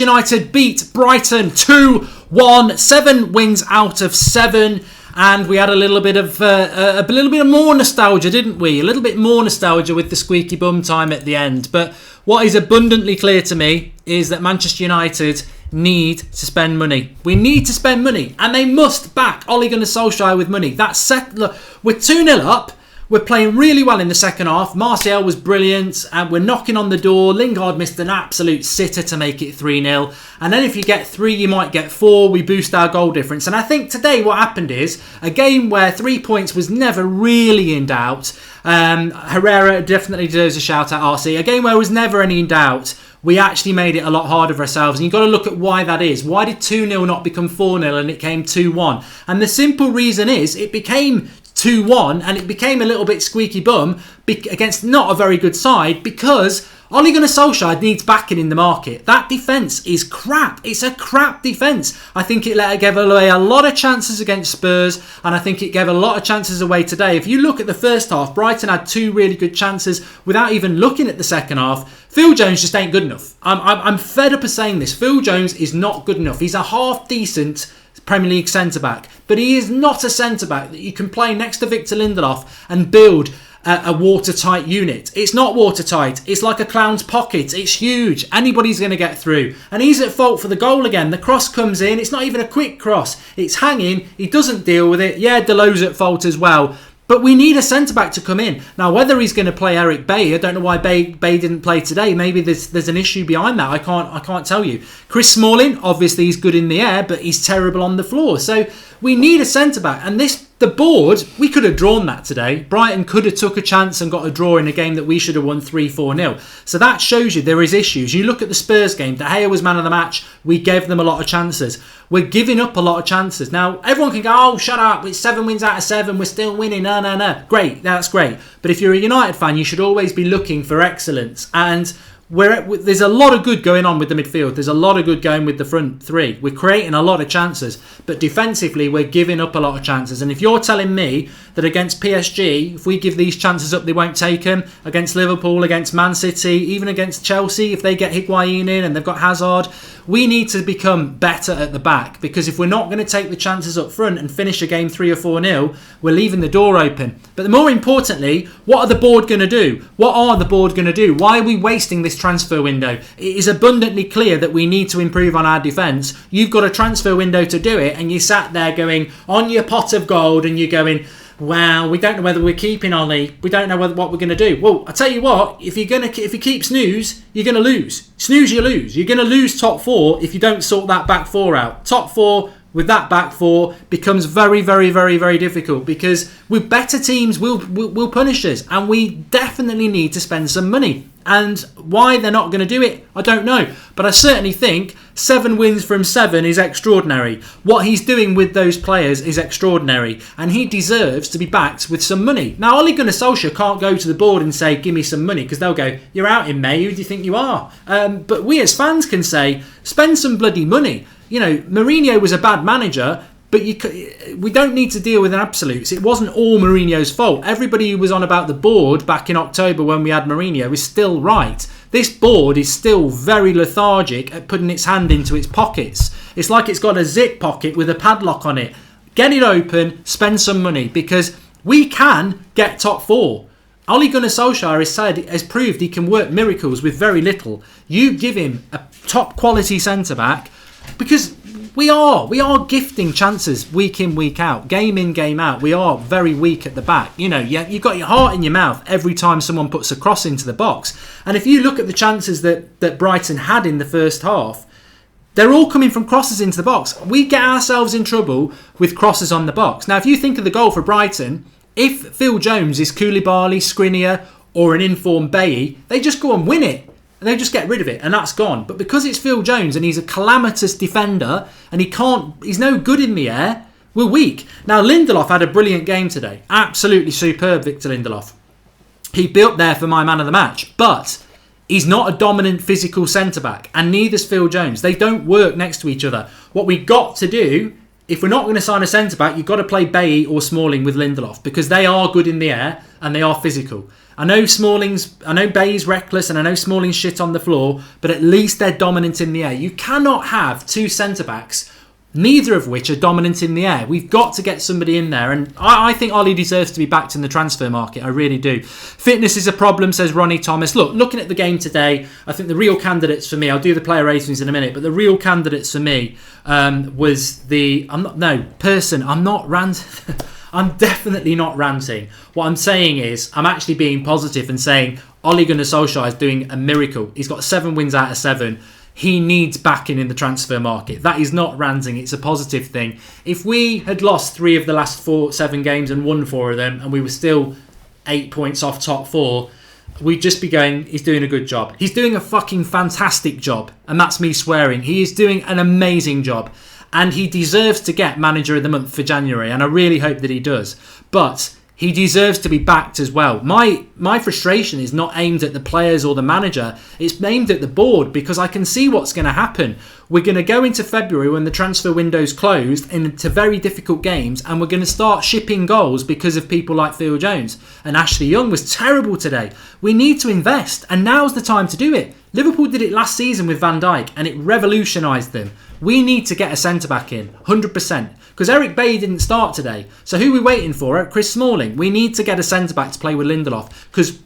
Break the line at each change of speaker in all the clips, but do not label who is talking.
United beat Brighton 2-1, 7 wins out of 7, and we had a little bit of more nostalgia, didn't we? A little bit more nostalgia with the squeaky bum time at the end. But what is abundantly clear to me is that Manchester United need to spend money. We need to spend money, and they must back Ole Gunnar Solskjaer with money. That's set. Look, we're 2-0 up. We're playing really well in the second half. Martial was brilliant, and we're knocking on the door. Lingard missed an absolute sitter to make it 3-0. And then if you get 3, you might get 4. We boost our goal difference. And I think today what happened is a game where 3 points was never really in doubt. Herrera definitely deserves a shout out, RC. A game where was never any in doubt. We actually made it a lot harder for ourselves. And you've got to look at why that is. Why did 2-0 not become 4-0 and it came 2-1? And the simple reason is it became 2-1 and it became a little bit squeaky bum against not a very good side because Ole Gunnar Solskjaer needs backing in the market. That defence is crap. It's a crap defence. I think it gave away a lot of chances against Spurs, and I think it gave a lot of chances away today. If you look at the first half, Brighton had 2 really good chances without even looking at the second half. Phil Jones just ain't good enough. I'm fed up of saying this. Phil Jones is not good enough. He's a half decent Premier League centre-back, but he is not a centre-back that you can play next to Victor Lindelof and build a watertight unit. It's not watertight. It's like a clown's pocket. It's huge. Anybody's going to get through. And he's at fault for the goal again. The cross comes in. It's not even a quick cross. It's hanging. He doesn't deal with it. Yeah, Delo's at fault as well. But we need a centre-back to come in. Now, whether he's going to play Eric Bailly, I don't know why Bay didn't play today. Maybe there's an issue behind that. I can't tell you. Chris Smalling, obviously he's good in the air, but he's terrible on the floor. So we need a centre-back. And the board, we could have drawn that today. Brighton could have took a chance and got a draw in a game that we should have won 3-4-0. So that shows you there is issues. You look at the Spurs game. De Gea was man of the match. We gave them a lot of chances. We're giving up a lot of chances. Now, everyone can go, oh, shut up. It's 7 wins out of 7. We're still winning. No. Great. That's great. But if you're a United fan, you should always be looking for excellence. And there's a lot of good going on with the midfield. There's a lot of good going with the front 3. We're creating a lot of chances. But defensively, we're giving up a lot of chances. And if you're telling me that against PSG, if we give these chances up, they won't take them. Against Liverpool, against Man City, even against Chelsea, if they get Higuain in and they've got Hazard, we need to become better at the back. Because if we're not going to take the chances up front and finish a game 3 or 4-0, we're leaving the door open. But more importantly, what are the board going to do? What are the board going to do? Why are we wasting this transfer window? It is abundantly clear that we need to improve on our defence. You've got a transfer window to do it, and you sat there going on your pot of gold and you're going, wow, we don't know whether we're keeping Ollie. We don't know what we're going to do. Well, I tell you what, if you keep snooze, you're going to lose. Snooze, you lose. You're going to lose top 4 if you don't sort that back 4 out. Top 4 with that back 4 becomes very, very, very, very difficult because with better teams will punish us, and we definitely need to spend some money. And why they're not going to do it, I don't know. But I certainly think 7 wins from 7 is extraordinary. What he's doing with those players is extraordinary. And he deserves to be backed with some money. Now, Ole Gunnar Solskjaer can't go to the board and say, give me some money, because they'll go, you're out in May, who do you think you are? But we as fans can say, spend some bloody money. You know, Mourinho was a bad manager, but we don't need to deal with absolutes. It wasn't all Mourinho's fault. Everybody who was on about the board back in October when we had Mourinho is still right. This board is still very lethargic at putting its hand into its pockets. It's like it's got a zip pocket with a padlock on it. Get it open, spend some money, because we can get top 4. Ole Gunnar Solskjaer has proved he can work miracles with very little. You give him a top quality centre-back, because we are gifting chances week in, week out, game in, game out. We are very weak at the back. You know, you've got your heart in your mouth every time someone puts a cross into the box. And if you look at the chances that Brighton had in the first half, they're all coming from crosses into the box. We get ourselves in trouble with crosses on the box. Now, if you think of the goal for Brighton, if Phil Jones is Koulibaly, Skriniar, or an informed Bailly, they just go and win it. And they just get rid of it, and that's gone. But because it's Phil Jones and he's a calamitous defender and he's no good in the air, we're weak. Now, Lindelof had a brilliant game today. Absolutely superb, Victor Lindelof. He built there for my man of the match. But he's not a dominant physical centre-back, and neither's Phil Jones. They don't work next to each other. What we got to do if we're not going to sign a centre-back, you've got to play Bailly or Smalling with Lindelof because they are good in the air and they are physical. I know Bailly's reckless and I know Smalling's shit on the floor, but at least they're dominant in the air. You cannot have two centre-backs, neither of which are dominant in the air. We've got to get somebody in there, and I think Ollie deserves to be backed in the transfer market. I really do. Fitness is a problem, says Ronnie Thomas. Look, looking at the game today, I think the real candidates for me, I'll do the player ratings in a minute, but the real candidates for me was I'm not ranting. I'm definitely not ranting. What I'm saying is, I'm actually being positive and saying Ole Gunnar Solskjaer is doing a miracle. He's got 7 wins out of 7. He needs backing in the transfer market. That is not ranting. It's a positive thing. If we had lost 3 of the last 7 games and won 4 of them, and we were still 8 points off top 4, we'd just be going, he's doing a good job. He's doing a fucking fantastic job. And that's me swearing. He is doing an amazing job. And he deserves to get Manager of the Month for January. And I really hope that he does. But he deserves to be backed as well. My frustration is not aimed at the players or the manager. It's aimed at the board because I can see what's going to happen. We're going to go into February when the transfer window's closed into very difficult games, and we're going to start shipping goals because of people like Phil Jones. And Ashley Young was terrible today. We need to invest, and now's the time to do it. Liverpool did it last season with Van Dijk, and it revolutionised them. We need to get a centre-back in, 100%. Because Eric Bailly didn't start today. So who are we waiting for? Chris Smalling. We need to get a centre-back to play with Lindelof. Because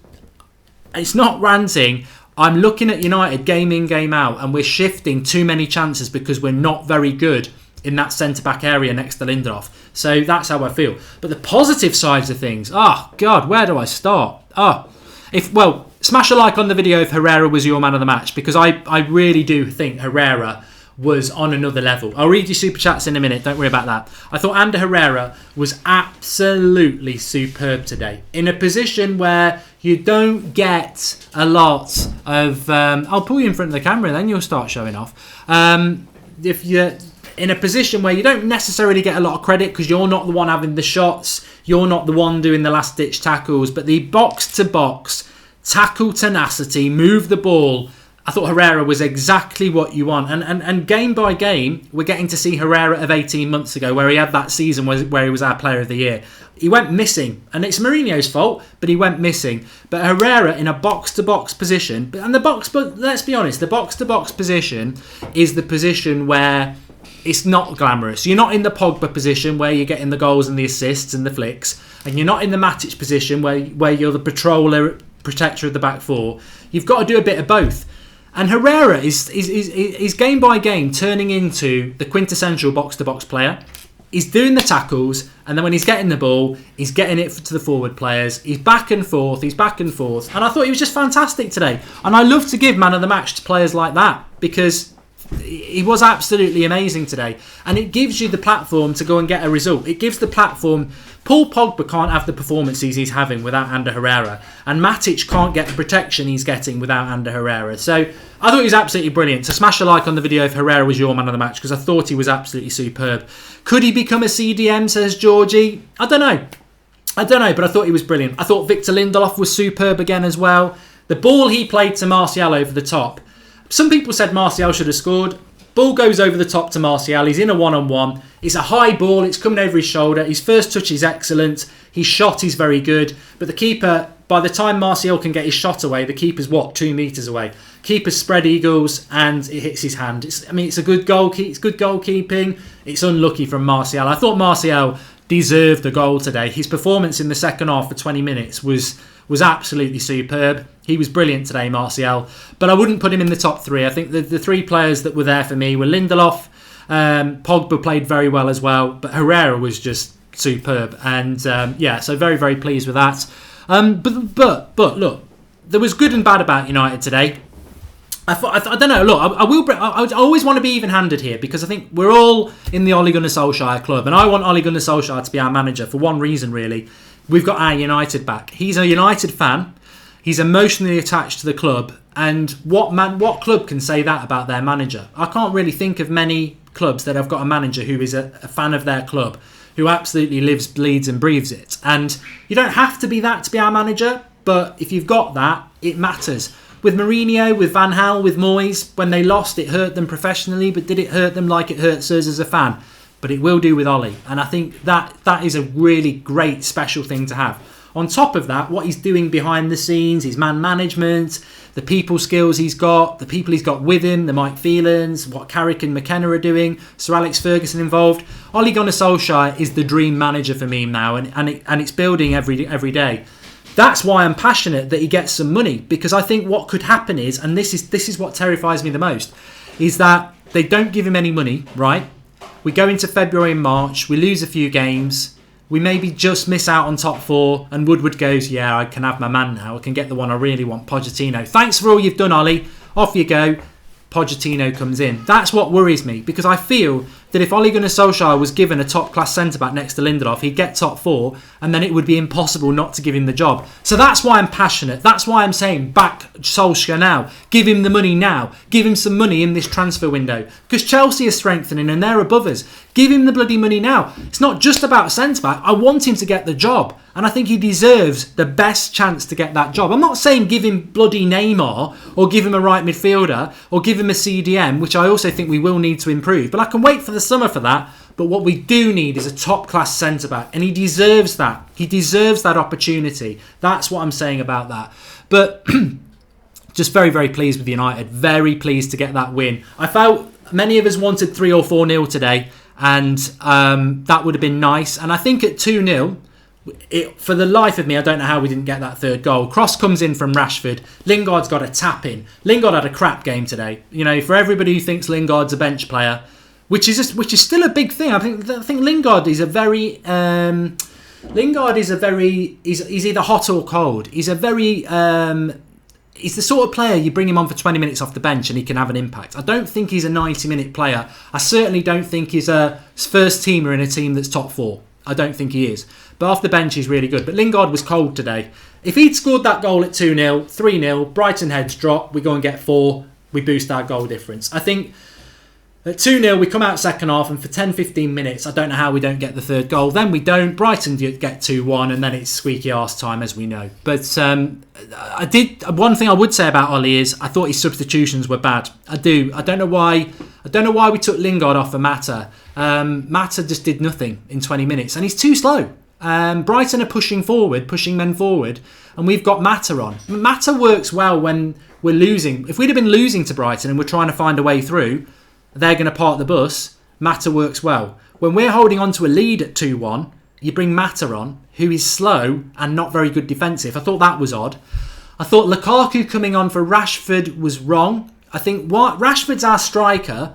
it's not ranting. I'm looking at United game in, game out, and we're shifting too many chances because we're not very good in that centre-back area next to Lindelof. So that's how I feel. But the positive sides of things, God, where do I start? Smash a like on the video if Herrera was your man of the match, because I really do think Herrera was on another level. I'll read your super chats in a minute, don't worry about that. I thought Ander Herrera was absolutely superb today. In a position where you don't get a lot of... I'll pull you in front of the camera and then you'll start showing off. If you're in a position where you don't necessarily get a lot of credit because you're not the one having the shots, you're not the one doing the last-ditch tackles, but the box-to-box, tackle tenacity, move the ball... I thought Herrera was exactly what you want. And game by game, we're getting to see Herrera of 18 months ago, where he had that season where he was our player of the year. He went missing. And it's Mourinho's fault, but he went missing. But Herrera in a box-to-box position, but let's be honest, the box-to-box position is the position where it's not glamorous. You're not in the Pogba position where you're getting the goals and the assists and the flicks. And you're not in the Matic position where you're the protector of the back four. You've got to do a bit of both. And Herrera is game by game turning into the quintessential box-to-box player. He's doing the tackles, and then when he's getting the ball, he's getting it to the forward players. He's back and forth. And I thought he was just fantastic today. And I love to give man of the match to players like that because he was absolutely amazing today. And it gives you the platform to go and get a result. It gives the platform... Paul Pogba can't have the performances he's having without Ander Herrera. And Matic can't get the protection he's getting without Ander Herrera. So I thought he was absolutely brilliant. So smash a like on the video if Herrera was your man of the match, because I thought he was absolutely superb. Could he become a CDM, says Georgie? I don't know, but I thought he was brilliant. I thought Victor Lindelof was superb again as well. The ball he played to Martial over the top. Some people said Martial should have scored. Ball goes over the top to Martial. He's in a one-on-one. It's a high ball. It's coming over his shoulder. His first touch is excellent. His shot is very good. But the keeper, by the time Martial can get his shot away, the keeper's 2 metres away. Keeper's spread eagles and it hits his hand. It's a good goal. It's good goalkeeping. It's unlucky from Martial. I thought Martial deserved a goal today. His performance in the second half for 20 minutes was absolutely superb. He was brilliant today, Martial. But I wouldn't put him in the top 3. I think the 3 players that were there for me were Lindelof. Pogba played very well as well. But Herrera was just superb. And so very, very pleased with that. But look, there was good and bad about United today. I don't know. Look, I always want to be even-handed here because I think we're all in the Ole Gunnar Solskjaer club, and I want Ole Gunnar Solskjaer to be our manager for one reason, really. We've got our United back. He's a United fan. He's emotionally attached to the club, and what club can say that about their manager? I can't really think of many clubs that have got a manager who is a fan of their club, who absolutely lives, bleeds, and breathes it. And you don't have to be that to be our manager, but if you've got that, it matters. With Mourinho, with Van Gaal, with Moyes, when they lost, it hurt them professionally, but did it hurt them like it hurts us as a fan? but it will do with Ollie. And I think that is a really great special thing to have. On top of that, what he's doing behind the scenes, his man management, the people skills he's got, the people he's got with him, the Mike Phelans, what Carrick and McKenna are doing, Sir Alex Ferguson involved. Ole Gunnar Solskjaer is the dream manager for me now, and it's building every day. That's why I'm passionate that he gets some money, because I think what could happen is, and this is what terrifies me the most, is that they don't give him any money, right? We go into February and March, we lose a few games, we maybe just miss out on top 4, and Woodward goes, yeah, I can have my man now. I can get the one I really want, Pochettino. Thanks for all you've done, Ollie. Off you go. Pochettino comes in. That's what worries me, because I feel that if Ole Gunnar Solskjaer was given a top-class centre-back next to Lindelof, he'd get top 4, and then it would be impossible not to give him the job. So that's why I'm passionate. That's why I'm saying back Solskjaer now. Give him the money now. Give him some money in this transfer window. Because Chelsea is strengthening and they're above us. Give him the bloody money now. It's not just about centre-back. I want him to get the job. And I think he deserves the best chance to get that job. I'm not saying give him bloody Neymar or give him a right midfielder or give him a CDM, which I also think we will need to improve. But I can wait for the summer for that. But what we do need is a top-class centre-back. And he deserves that. He deserves that opportunity. That's what I'm saying about that. But just very, very pleased with United. Very pleased to get that win. I felt many of us wanted 3 or 4-0 today. And that would have been nice. And I think at 2-0... for the life of me, I don't know how we didn't get that third goal. Cross comes in from Rashford. Lingard's got a tap in. Lingard had a crap game today. You know, for everybody who thinks Lingard's a bench player, which is still a big thing. I think Lingard is a very he's either hot or cold. He's a very he's the sort of player you bring him on for 20 minutes off the bench and he can have an impact. I don't think he's a 90-minute player. I certainly don't think he's a first teamer in a team that's top 4. I don't think he is. But off the bench, he's really good. But Lingard was cold today. If he'd scored that goal at 2-0, 3-0, Brighton heads drop, we go and get 4, we boost our goal difference. I think at 2-0, we come out second half, and for 10-15 minutes, I don't know how we don't get the third goal. Then we don't. Brighton get 2-1, and then it's squeaky arse time, as we know. But one thing I would say about Ollie is I thought his substitutions were bad. I do. I don't know why we took Lingard off for Mata. Mata just did nothing in 20 minutes, and he's too slow. Brighton are pushing men forward, and we've got Mata on. Mata works well when we're losing. If we'd have been losing to Brighton and we're trying to find a way through, they're going to park the bus. Mata works well. When we're holding on to a lead at 2-1, you bring Mata on, who is slow and not very good defensive. I thought that was odd. I thought Lukaku coming on for Rashford was wrong. I think Rashford's our striker.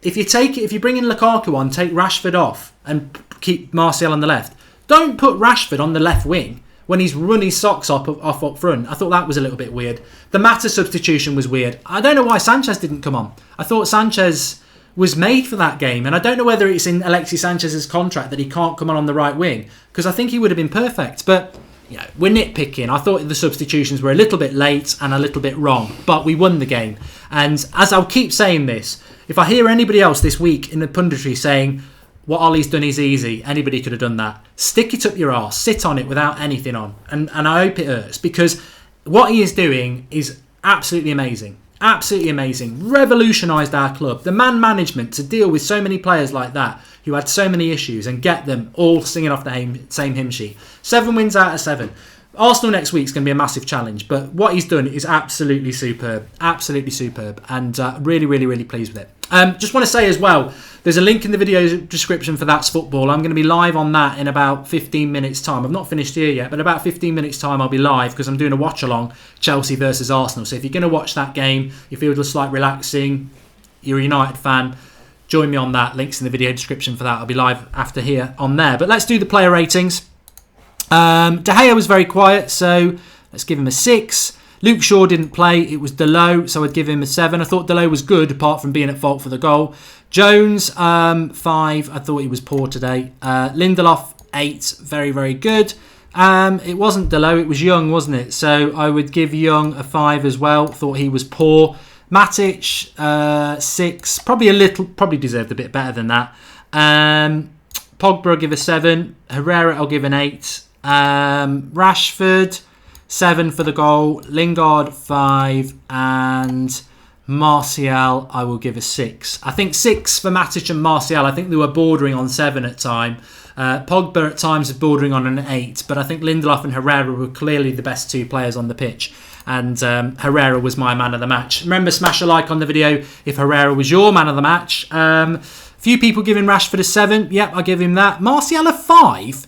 If you bring in Lukaku on, take Rashford off and keep Martial on the left. Don't put Rashford on the left wing when he's run his socks off up front. I thought that was a little bit weird. The Mata substitution was weird. I don't know why Sanchez didn't come on. I thought Sanchez was made for that game, and I don't know whether it's in Alexis Sanchez's contract that he can't come on the right wing, because I think he would have been perfect. But yeah, we're nitpicking. I thought the substitutions were a little bit late and a little bit wrong, but we won the game. And as I'll keep saying this, if I hear anybody else this week in the punditry saying what Ollie's done is easy, anybody could have done that. Stick it up your arse, sit on it without anything on, and I hope it hurts, because what he is doing is absolutely amazing. Absolutely amazing. Revolutionised our club. The man management to deal with so many players like that who had so many issues and get them all singing off the same hymn sheet. 7 wins out of 7. Arsenal next week is going to be a massive challenge, but what he's done is absolutely superb. Absolutely superb. And really, really, really pleased with it. Just want to say as well, there's a link in the video description for That's Football. I'm going to be live on that in about 15 minutes time. I've not finished here yet, but about 15 minutes time I'll be live, because I'm doing a watch along, Chelsea versus Arsenal. So if you're going to watch that game, you feel just like relaxing, you're a United fan, join me on that. Links in the video description for that. I'll be live after here on there. But let's do the player ratings. De Gea was very quiet, so let's give him a 6. Luke Shaw didn't play. It was Delot, so I'd give him a 7. I thought Delot was good, apart from being at fault for the goal. Jones, 5. I thought he was poor today. Lindelof, 8. Very, very good. It wasn't Delot, it was Young, wasn't it? So I would give Young a 5 as well. Thought he was poor. Matic, 6. Probably deserved a bit better than that. Pogba, I'll give a 7. Herrera, I'll give an 8. Rashford, 7 for the goal. Lingard, 5. And Martial, I will give a 6. I think 6 for Matic and Martial. I think they were bordering on 7 at time. Pogba at times was bordering on an 8, but I think Lindelof and Herrera were clearly the best 2 players on the pitch. And Herrera was my man of the match. Remember, smash a like on the video if Herrera was your man of the match. Few people giving Rashford a 7. Yep, I give him that. Martial a 5?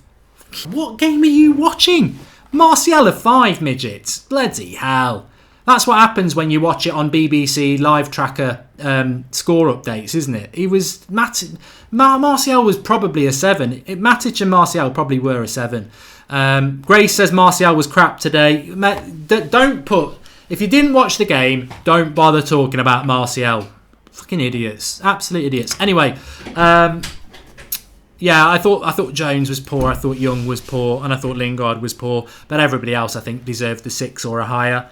What game are you watching? Martial a 5, midgets. Bloody hell. That's what happens when you watch it on BBC Live Tracker score updates, isn't it? Martial was probably a 7. Matic and Martial probably were a 7. Grace says Martial was crap today. If you didn't watch the game, don't bother talking about Martial. Fucking idiots. Absolute idiots. Anyway, yeah, I thought Jones was poor. I thought Young was poor. And I thought Lingard was poor. But everybody else, I think, deserved the 6 or a higher.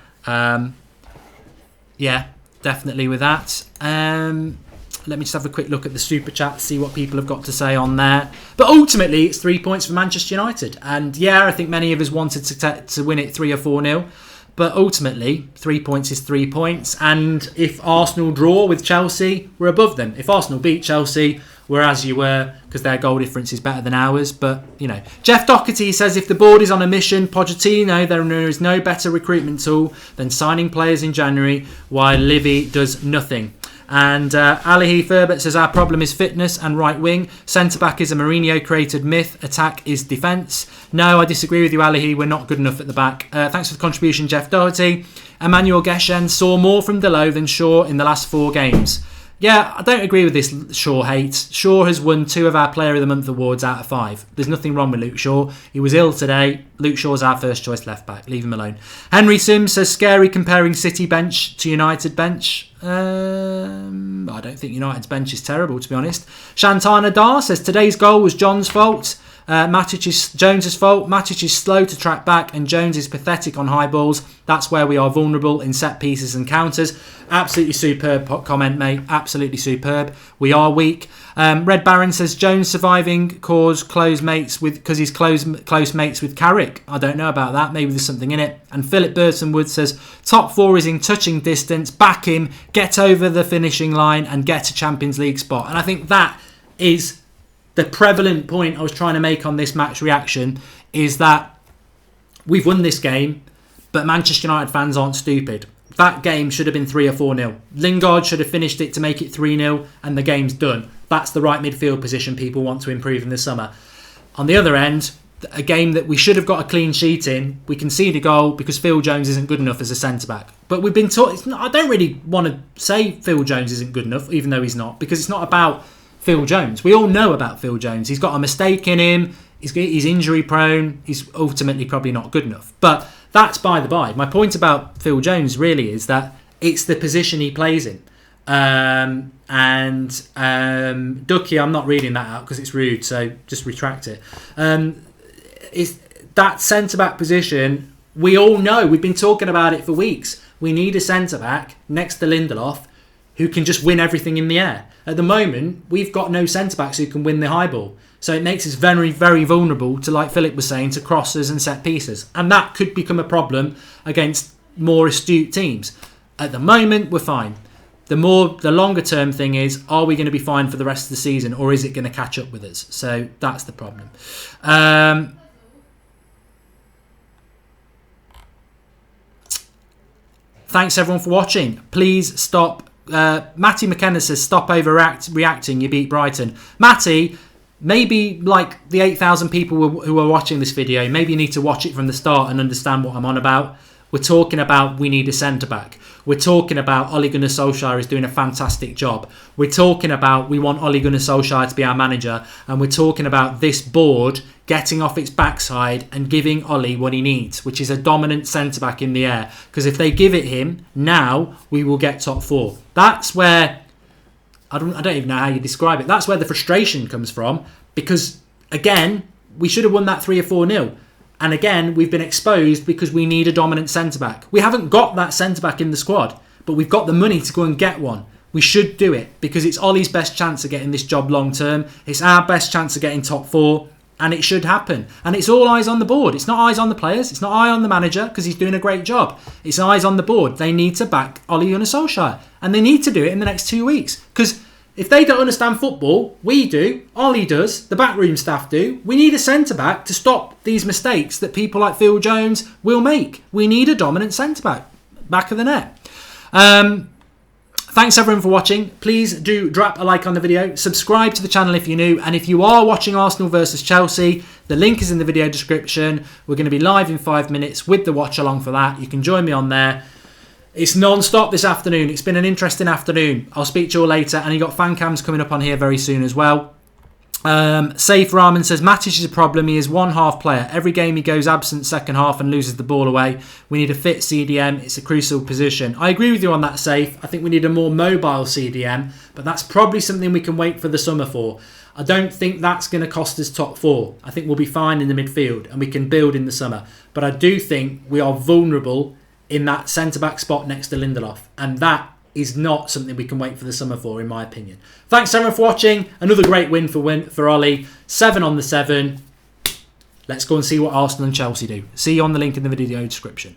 Yeah, definitely with that. Let me just have a quick look at the super chat, see what people have got to say on there. But ultimately, it's 3 points for Manchester United. And yeah, I think many of us wanted to win it 3 or 4-0. But ultimately, 3 points is 3 points. And if Arsenal draw with Chelsea, we're above them. If Arsenal beat Chelsea, we're as you were, because their goal difference is better than ours. But, you know, Jeff Doherty says if the board is on a mission, Pochettino, there is no better recruitment tool than signing players in January while Livy does nothing. And Ali Ferbert says our problem is fitness and right wing. Centre-back is a Mourinho-created myth. Attack is defence. No, I disagree with you, Ali. We're not good enough at the back. Thanks for the contribution, Jeff Doherty. Emmanuel Geshen saw more from Delo than Shaw in the last 4 games. Yeah, I don't agree with this Shaw hate. Shaw has won 2 of our Player of the Month awards out of 5. There's nothing wrong with Luke Shaw. He was ill today. Luke Shaw's our first choice left back. Leave him alone. Henry Sims says scary comparing City bench to United bench. I don't think United's bench is terrible, to be honest. Shantana Dar says today's goal was John's fault. Matic is Jones's fault. Matic is slow to track back and Jones is pathetic on high balls. That's where we are vulnerable in set pieces and counters. Absolutely superb comment, mate. Absolutely superb. We are weak. Red Baron says Jones surviving cause close mates with because he's close mates with Carrick. I don't know about that. Maybe there's something in it. And Philip Burtonwood says top 4 is in touching distance. Back him, get over the finishing line and get a Champions League spot. And I think that is the prevalent point I was trying to make on this match reaction, is that we've won this game, but Manchester United fans aren't stupid. That game should have been 3 or 4-0. Lingard should have finished it to make it 3-0 and the game's done. That's the right midfield position people want to improve in the summer. On the other end, a game that we should have got a clean sheet in, we concede a goal because Phil Jones isn't good enough as a centre-back. But we've been taught... I don't really want to say Phil Jones isn't good enough, even though he's not, because it's not about Phil Jones. We all know about Phil Jones. He's got a mistake in him. He's injury prone. He's ultimately probably not good enough. But that's by the by. My point about Phil Jones really is that it's the position he plays in. Ducky, I'm not reading that out because it's rude, so just retract it. Is that centre-back position, we all know, we've been talking about it for weeks. We need a centre-back next to Lindelof who can just win everything in the air. At the moment, we've got no centre-backs who can win the high ball. So it makes us very, very vulnerable to, like Philip was saying, to crosses and set pieces. And that could become a problem against more astute teams. At the moment, we're fine. The longer term thing is, are we going to be fine for the rest of the season, or is it going to catch up with us? So that's the problem. Thanks everyone for watching. Please stop. Matty McKenna says, stop overreacting. You beat Brighton. Matty, maybe like the 8,000 people who are watching this video, maybe you need to watch it from the start and understand what I'm on about. We're talking about we need a centre-back. We're talking about Ole Gunnar Solskjaer is doing a fantastic job. We're talking about we want Ole Gunnar Solskjaer to be our manager. And we're talking about this board getting off its backside and giving Ole what he needs, which is a dominant centre-back in the air. Because if they give it him, now we will get top 4. That's where, I don't even know how you describe it. That's where the frustration comes from. Because, again, we should have won that 3 or 4-0. And again, we've been exposed because we need a dominant centre-back. We haven't got that centre-back in the squad, but we've got the money to go and get one. We should do it because it's Ollie's best chance of getting this job long-term. It's our best chance of getting top 4. and it should happen. And it's all eyes on the board. It's not eyes on the players. It's not eye on the manager because he's doing a great job. It's eyes on the board. They need to back Ole Gunnar Solskjaer, and they need to do it in the next 2 weeks. Because if they don't understand football, we do. Ollie does. The backroom staff do. We need a centre-back to stop these mistakes that people like Phil Jones will make. We need a dominant centre-back. Back of the net. Thanks everyone for watching. Please do drop a like on the video. Subscribe to the channel if you're new. And if you are watching Arsenal versus Chelsea, the link is in the video description. We're going to be live in 5 minutes with the watch along for that. You can join me on there. It's non-stop this afternoon. It's been an interesting afternoon. I'll speak to you all later. And you got fan cams coming up on here very soon as well. Safe Rahman says Matic is a problem. He is one half player. Every game he goes absent second half and loses the ball away. We need a fit CDM. It's a crucial position. I agree with you on that, Safe. I think we need a more mobile CDM, but that's probably something we can wait for the summer for. I don't think that's going to cost us top 4. I think we'll be fine in the midfield and we can build in the summer. But I do think we are vulnerable in that centre-back spot next to Lindelof, and that is not something we can wait for the summer for, in my opinion. Thanks everyone for watching. Another great win for Ollie. 7 on the 7. Let's go and see what Arsenal and Chelsea do. See you on the link in the video description.